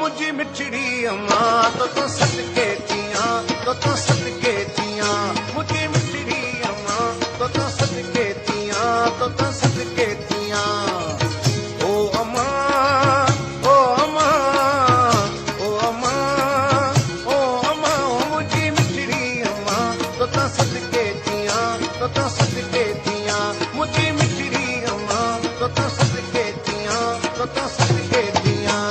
मुझी मिठड़ी अम्मा तो सदके थियां तो सदके थियां मुझी मिठड़ी अम्मा तो सदके थियां तो सदके थियां ओ अम्मा ओ अम्मा ओ अम्मा ओ अम्मा मुझी मिठड़ी अम्मा तो सदके थियां तो सदके थियां मुझी मिठड़ी अम्मा तो सदके थियां तो सदके थियां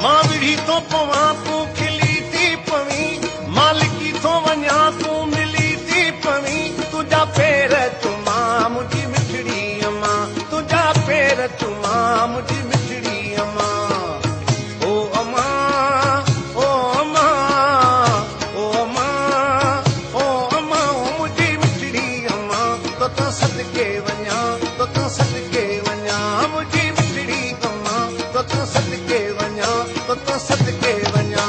मां विढ़ी तो पवां तूं खिली थी पवी मालिकी तो वञा तूं मिली थी पवी तुंहिंजा पेर चुमा मुंहिंजी मिठड़ी अम्मा तुंहिंजा पेर चुमा मुंहिंजी मिठड़ी अम्मा ओ अम्मा ओ अम्मा ओ अम्मा ओ अम्मा मुंहिंजी मिठड़ी अम्मा तो सदके वञा तो सदके वञा मुंहिंजी मिठड़ी अम्मा तो सदके वञा तो सदके वञा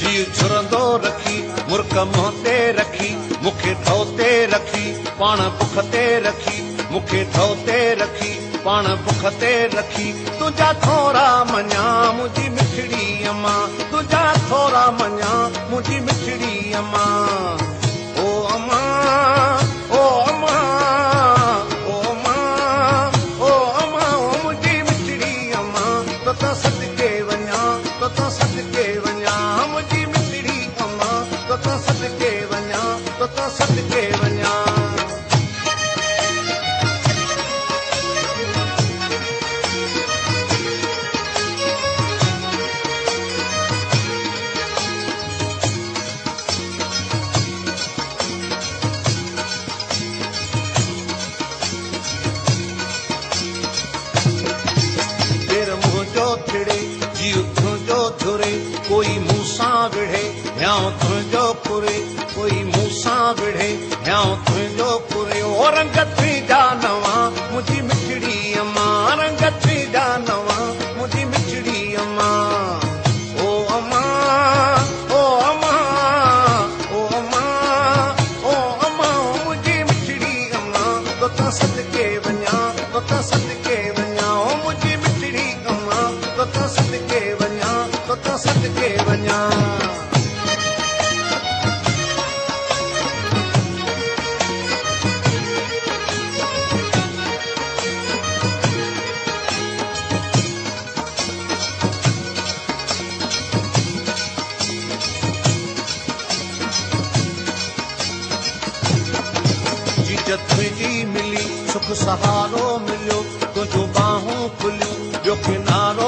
जी छुरंदो रखी मुर्क मुंह ते रखी मूंखे ठो ते रखी पाण बुख ते रखी मूंखे ठो ते रखी पाण बुख ते रखी तुंहिंजा थोरा मञा मुंहिंजी मिठड़ी अम्मा तुंहिंजा थोरा मञा मुंहिंजी मिठड़ी अम्मा ओ अम्मा ओ अम्मा ओ अम्मा ओ अम्मा मुंहिंजी मिठड़ी अम्मा तो सदके वञा तो सदके वञा मुंहिंजी मिठड़ी अम्मा तो सदके वञा तो सदके वञा मुंहिंजो थिड़े जीव तुंहिंजो थुरे कोई मूंसां विढ़े या तुंहिंजो पुरे कोई मूंसां विढ़े या तुंहिंजो पुरे ओ रंग तुंहिंजा नवां मुंहिंजी मिठड़ी अम्मा रंग तुंहिंजा नवां मुंहिंजी मिठड़ी अम्मा ओ अम्मा ओ अम्मा ओ अम्मा ओ अम्मा मुंहिंजी मिठड़ी अम्मा तो सदके वञा तो सदके वञा ओ मुंहिंजी मिठड़ी अम्मा तो सदके वञा तो सदके वञा जीत तुंहिंजी मिली सुख सहारो मिलियो तुंहिंजूं बाहूं खुलियूं ॿियो किनारो